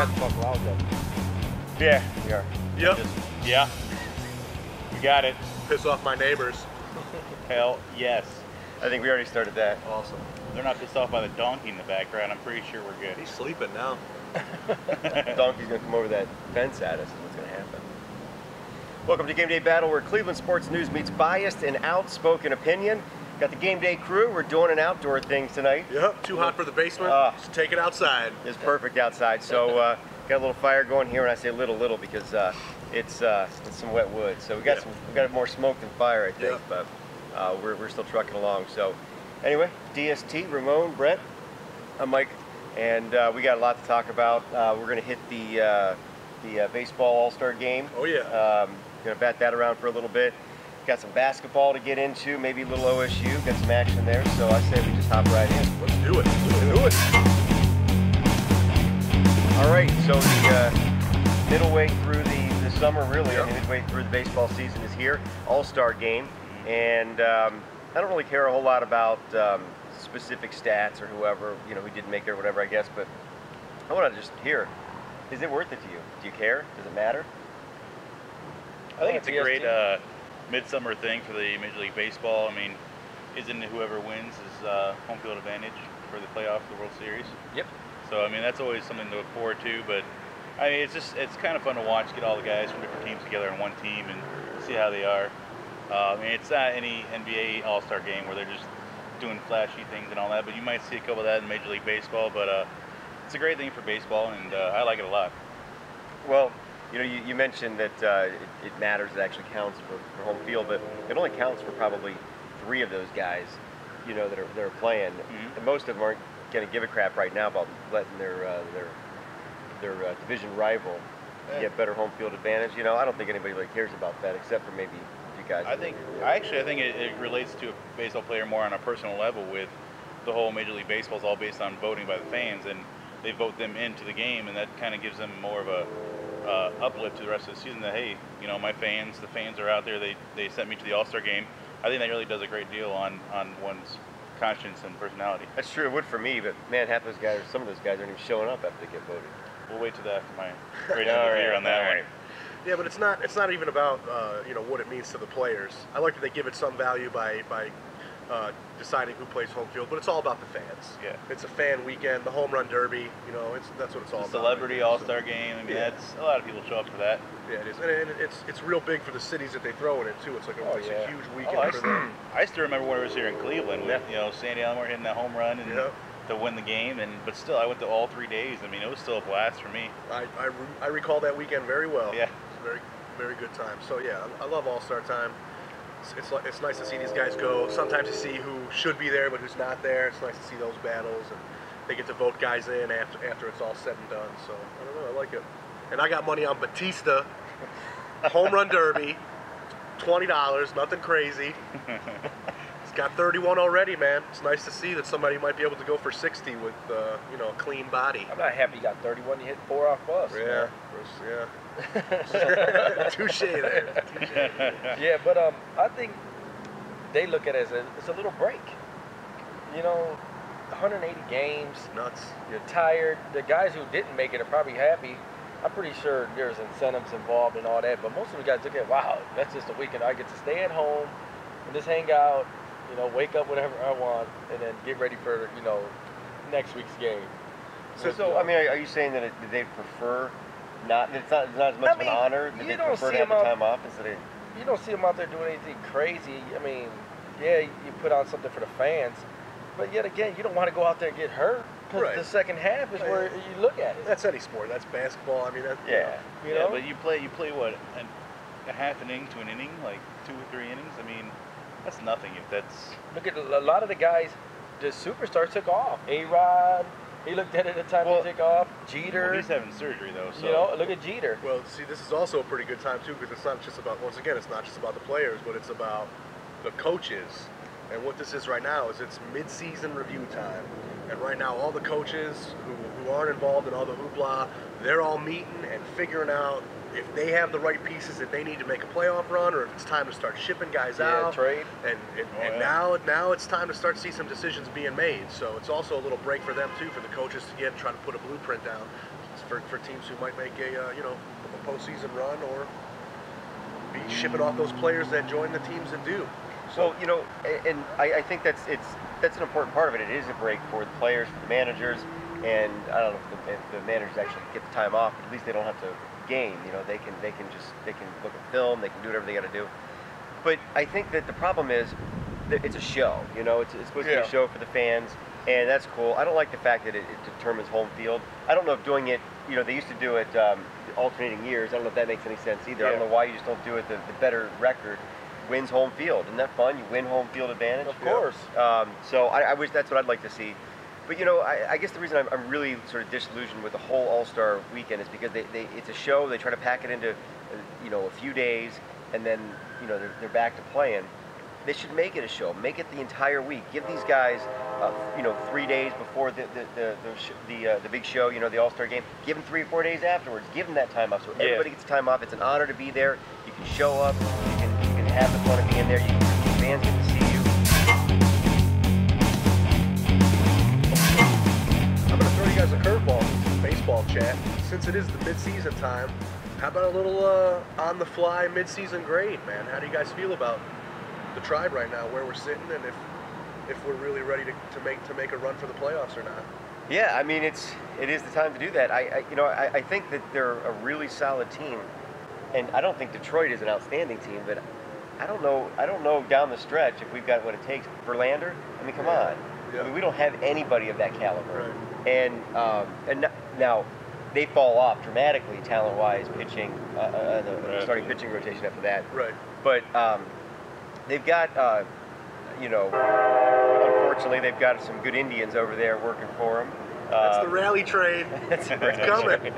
have to buckle out though. Yeah, we are. Yep. Yeah. You got it. Piss off my neighbors. Hell yes. I think we already started that. Awesome. They're not pissed off by the donkey in the background. I'm pretty sure we're good. He's sleeping now. The donkey's gonna come over that fence at us, is what's gonna happen. Welcome to Game Day Battle, where Cleveland sports news meets biased and outspoken opinion. Got the Game Day crew. We're doing an outdoor thing tonight. Yep. Too hot for the basement. Just take it outside. It's perfect outside. So got a little fire going here, and I say little because it's some wet wood. So we got more smoke than fire, I think. But we're still trucking along. So anyway, DST, Ramon, Brett, I'm Mike, and we got a lot to talk about. We're gonna hit the baseball All-Star game. Oh yeah. Gonna bat that around for a little bit. Got some basketball to get into, maybe a little OSU. Got some action there. So I say we just hop right in. Let's do it. Do it. All right, so the middle way through the summer, really, I mean, midway through the baseball season is here. All-Star game, and I don't really care a whole lot about specific stats or whoever, you know, who didn't make it or whatever, I guess, but I want to just hear, is it worth it to you? Do you care? Does it matter? I think it's a great midsummer thing for the Major League Baseball. I mean, isn't it whoever wins is home field advantage for the playoff, the World Series? Yep. So I mean, that's always something to look forward to. But I mean, it's kind of fun to watch, get all the guys from different teams together in one team and see how they are. I mean, it's not any NBA All-Star game where they're just doing flashy things and all that, but you might see a couple of that in Major League Baseball. But it's a great thing for baseball, and I like it a lot. Well, you know, you mentioned that it matters, it actually counts for home field, but it only counts for probably 3 of those guys, you know, that are playing. Mm-hmm. And most of them aren't going to give a crap right now about letting their division rival get better home field advantage. You know, I don't think anybody really cares about that, except for maybe a few guys. I think it relates to a baseball player more on a personal level, with the whole Major League Baseball is all based on voting by the fans, and they vote them into the game, and that kind of gives them more of a uplift to the rest of the season, that hey, you know, the fans are out there, they sent me to the All-Star game. I think that really does a great deal on one's conscience and personality. That's true, it would for me, but man, half those guys, some of those guys aren't even showing up after they get voted. We'll wait till after my rating of the year on that one. Yeah, but it's not even about you know, what it means to the players. I like that they give it some value by deciding who plays home field, but it's all about the fans. Yeah, it's a fan weekend, the home run derby. You know, that's what it's all about. Celebrity All-Star game. I mean, that's a lot of people show up for that. Yeah, it is, and it's real big for the cities that they throw it in too. It's like a huge weekend for them. I still remember when I was here in Cleveland. With, you know, Sandy Elmore hitting that home run and to win the game, but still, I went to all 3 days. I mean, it was still a blast for me. I recall that weekend very well. Yeah, it's a very, very good time. So yeah, I love All-Star time. It's nice to see these guys go. Sometimes you see who should be there but who's not there. It's nice to see those battles, and they get to vote guys in after it's all said and done. So I don't know, I like it. And I got money on Batista, home run derby, $20, nothing crazy. He's got 31 already, man. It's nice to see that somebody might be able to go for 60 with you know, a clean body. I'm not happy you got 31. You hit 4 off bus. Yeah, yeah. Touche there. Touche. Yeah, but I think they look at it as it's a little break. You know, 180 games. Nuts. You're tired. The guys who didn't make it are probably happy. I'm pretty sure there's incentives involved and all that, but most of the guys look at, wow, that's just a weekend. I get to stay at home and just hang out, you know, wake up whatever I want, and then get ready for, you know, next week's game. So I mean, are you saying that they prefer not? It's not as much of an honor. That they prefer to have the time off instead of. You don't see them out there doing anything crazy. I mean, yeah, you put on something for the fans, but yet again, you don't want to go out there and get hurt. Because the second half is where you look at it. That's any sport. That's basketball. I mean, that's, you know. But you play what, a half an inning to an inning, like 2 or 3 innings. I mean, that's nothing. If that's look at a lot of the guys, the superstars took off. A-Rod, he looked at it at the time to take off. Jeter. Well, he's having surgery though. So you know, look at Jeter. Well, see, this is also a pretty good time too, because it's not just about, once again, it's not just about the players, but it's about the coaches. And what this is right now is it's mid-season review time. And right now, all the coaches who aren't involved in all the hoopla, they're all meeting and figuring out if they have the right pieces that they need to make a playoff run, or if it's time to start shipping guys out. Trade. And now it's time to start to see some decisions being made. So it's also a little break for them too, for the coaches to try to put a blueprint down for teams who might make a a postseason run or be shipping off those players that join the teams that do. So and I think that's an important part of it. It is a break for the players, for the managers, and I don't know if the managers actually get the time off. But at least they don't have to game. They can look at film. They can do whatever they got to do. But I think that the problem is that it's a show. It's supposed to be a show for the fans, and that's cool. I don't like the fact that it determines home field. I don't know if doing it, they used to do it alternating years. I don't know if that makes any sense either. I don't know why you just don't do it. The better record wins home field. Isn't that fun? You win home field advantage. Of course. So I wish that's what I'd like to see. But I guess the reason I'm really sort of disillusioned with the whole All-Star weekend is because it's a show. They try to pack it into a few days, and then they're back to playing. They should make it a show. Make it the entire week. Give these guys 3 days before the big show. The All-Star game. Give them 3 or 4 days afterwards. Give them that time off so everybody gets time off. It's an honor to be there. You can show up. You can have the fun of being there. Fans get to see you. I'm going to throw you guys a curveball in baseball chat. Since it is the mid-season time, how about a little on-the-fly mid-season grade, man? How do you guys feel about the Tribe right now, where we're sitting, and if we're really ready to make a run for the playoffs or not? Yeah, I mean it is the time to do that. I think that they're a really solid team, and I don't think Detroit is an outstanding team, but I don't know down the stretch if we've got what it takes. Verlander, I mean, come on. Yeah. I mean, we don't have anybody of that caliber. Right. And now they fall off dramatically talent-wise, pitching, the starting pitching rotation after that. Right. But they've got, unfortunately, they've got some good Indians over there working for them. That's the rally train. It's coming.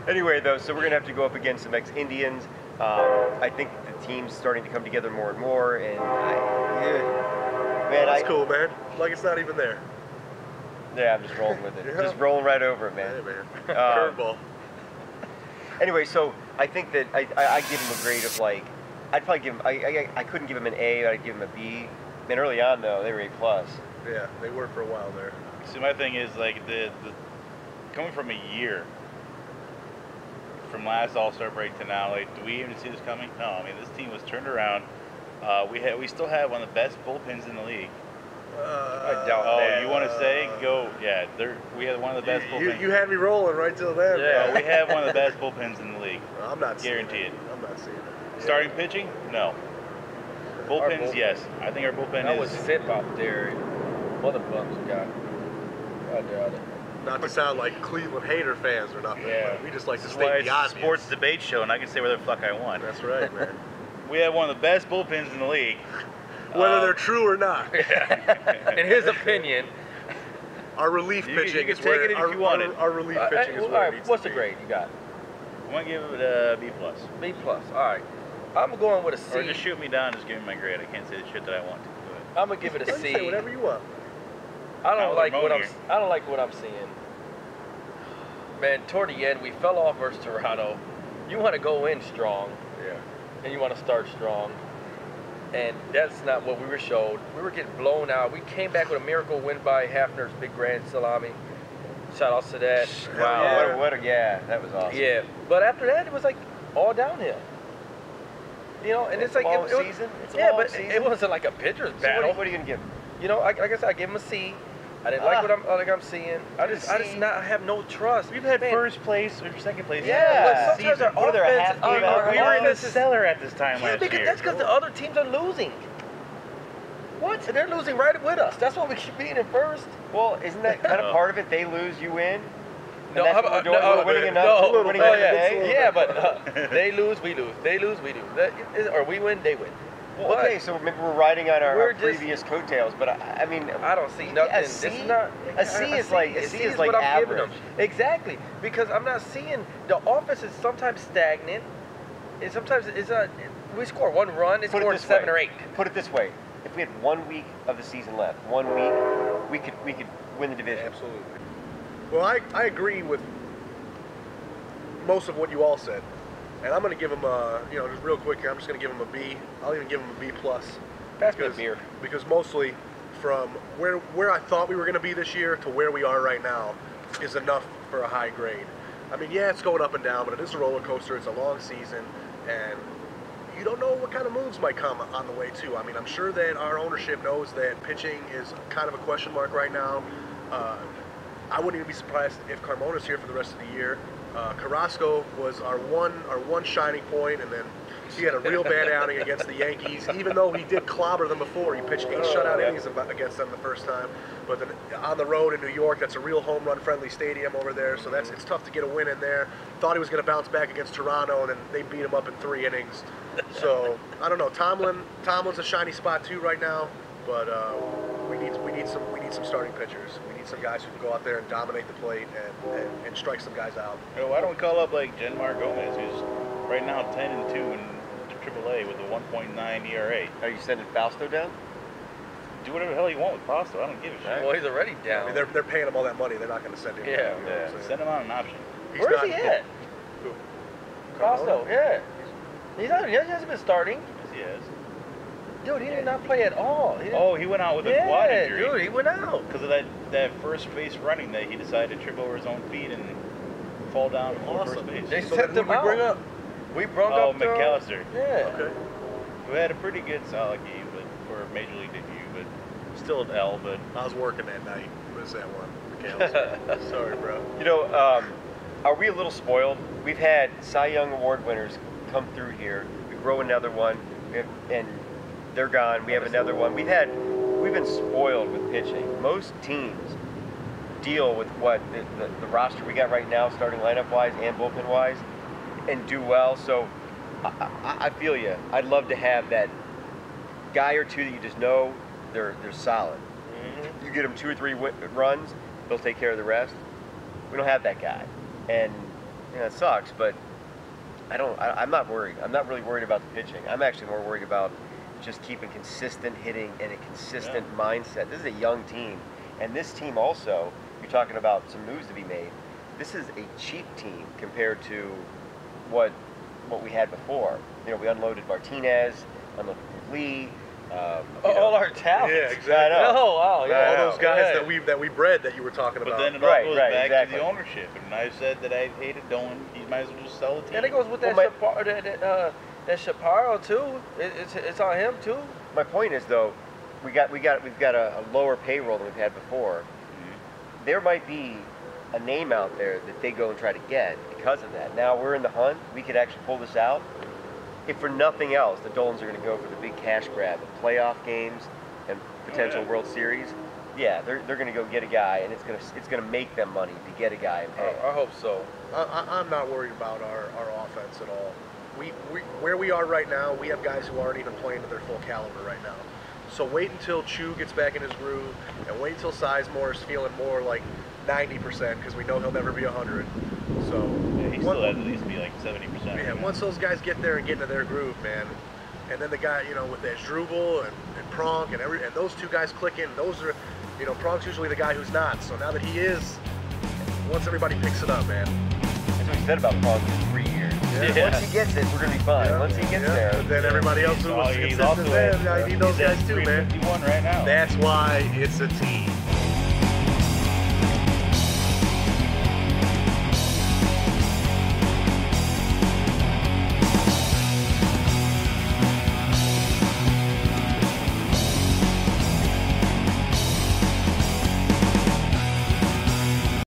Anyway, though, so we're going to have to go up against some ex-Indians. I think the team's starting to come together more and more, and that's cool, man. Like it's not even there. Yeah, I'm just rolling with it. Just rolling right over it, man. Hey, man. Curveball. Anyway, so I think that I give him a grade of I'd probably give him, I couldn't give him an A, I'd give him a B. Man, early on, though, they were A+. Yeah, they were for a while there. See, my thing is, the coming from a year, from last All-Star break to now, do we even see this coming? No, I mean, this team was turned around. We still have one of the best bullpens in the league. I doubt that. Oh, you want to say? Go. Yeah, we have one of the best bullpens. You had me rolling right till then. Yeah. We have one of the best bullpens in the league. I'm not guaranteed. I'm not seeing it. Starting pitching? No. Bullpens, yes. I think our bullpen I is. was fit out there. What a bums we got. I doubt it. Not to sound like Cleveland hater fans or nothing, but we just like to That's why state it's the a obvious. sports debate show, and I can say whatever the fuck I want. That's right, man. We have one of the best bullpens in the league. Whether they're true or not. In his opinion. Our relief pitching is where our relief pitching is all where it right, needs what's to the be. grade you got? I'm going to give it a B+. B+. All right. I'm going with a C. Or just shoot me down, just give me my grade. I can't say the shit that I want to. I'm gonna give it a You C. say whatever you want. I don't like what here. I don't like what I'm seeing. Man, toward the end we fell off versus Toronto. You want to go in strong, and you want to start strong, and that's not what we were showed. We were getting blown out. We came back with a miracle win by Hafner's big grand salami. Shout outs to that. Wow, that was awesome. Yeah, but after that it was like all downhill. And it's like a long it was, season. It's a yeah, long but season. it wasn't like a pitcher's So battle. what are you gonna give him? Like I said, I gave him a C. I didn't like what I'm seeing. I just have no trust. We've had Man. first place or second place. Yeah, but sometimes our What are there, offense, we were in the cellar at this time yeah, last because year. that's because the other teams are losing. What? They're losing right with us. That's why we keep being in first. Well, isn't that kind of part of it? They lose, you win. No, And that's what we're doing. We're winning enough. We're winning every day. Yeah, but they lose, we lose. They lose, we lose. Or we win, they win. Well, okay, so maybe we're riding on our just- previous coattails, but I mean, I don't see nothing. A C? This is not, A C is like what I'm giving average. them. Exactly, because I'm not seeing the offense is sometimes stagnant, and sometimes it's a. We score one run, it's scored 7 or 8. Put it this way: if we had 1 week of the season left, 1 week, we could win the division. Absolutely. Well, I agree with most of what you all said. And I'm going to give him just real quick here, I'm just going to give him a B. I'll even give him a B+. Pass me a beer. Because mostly from where I thought we were going to be this year to where we are right now is enough for a high grade. I mean, yeah, it's going up and down, but it is a roller coaster. It's a long season, and you don't know what kind of moves might come on the way, too. I mean, I'm sure that our ownership knows that pitching is kind of a question mark right now. I wouldn't even be surprised if Carmona's here for the rest of the year. Carrasco was our one shining point, and then he had a real bad outing against the Yankees, even though he did clobber them before. He pitched 8 shutout innings against them the first time. But then on the road in New York, that's a real home run friendly stadium over there, so it's tough to get a win in there. Thought he was going to bounce back against Toronto, and then they beat him up in 3 innings. So I don't know. Tomlin's a shiny spot too right now, but we need some starting pitchers. We need some guys who can go out there and dominate the plate and strike some guys out. Why don't we call up like Genmar Gomez, who's right now 10-2 in AAA with a 1.9 ERA? Are you sending Fausto down? Do whatever the hell you want with Fausto. I don't give a shit. Well, he's already down. I mean, they're paying him all that money. They're not going to send him. Yeah, down, you know what I'm saying? Send him on an option. Where's he at? Who? Fausto, yeah. He hasn't been starting. Yes, he is. Dude, he did not play at all. He went out with a quad injury. Dude, he went out. Because of that first base running that he decided to trip over his own feet and fall down before first base. They So sent then him who'd we out. bring up? We brought up McAllister. Yeah. Okay. Who had a pretty good solid game for a major league debut, but still an L. But I was working that night. Missed that one. McAllister. Sorry, bro. You know, are we a little spoiled? We've had Cy Young Award winners come through here. We grow another one, and they're gone. We have another one. We've been spoiled with pitching. Most teams deal with what the roster we got right now, starting lineup-wise and bullpen-wise, and do well. So I feel you. I'd love to have that guy or two that you just know they're solid. You get them 2 or 3 runs, they'll take care of the rest. We don't have that guy, and it sucks. But I'm not worried. I'm not really worried about the pitching. I'm actually more worried about just keeping consistent hitting and a consistent mindset. This is a young team, and this team also, you're talking about some moves to be made. This is a cheap team compared to what we had before. You know, we unloaded Martinez, unloaded Lee. All our talent. Yeah, exactly. I know. Oh, wow. Yeah. All those guys that we bred that you were talking But about. then it all Right, goes right, back exactly. to the ownership. And I said that I hated Dolan. He might as well just sell the team. And it goes with that that Chaparro too. It's on him too. My point is though, we've got a lower payroll than we've had before. There might be a name out there that they go and try to get because of that. Now we're in the hunt. We could actually pull this out. If for nothing else, the Dolans are going to go for the big cash grab of playoff games and potential World Series. Yeah, they're going to go get a guy, and it's going to make them money to get a guy and pay. I hope so. I'm not worried about our offense at all. Where we are right now, we have guys who aren't even playing to their full caliber right now. So wait until Chu gets back in his groove, and wait until Sizemore is feeling more like 90%, because we know he'll never be 100. So He still has at least be like 70%. yeah, once those guys get there and get into their groove, man, and then the guy, with that Struble and Pronk and those 2 guys click in, those are, Pronk's usually the guy who's not. So now that he is, once everybody picks it up, man. That's what he said about Pronk for 3 years. Yeah. Once he gets it, we're going to be fine. Yeah, Once he gets there. But then everybody else who was He's consistent also then, I need those he's at guys too, man. 351 right now. That's why it's a team.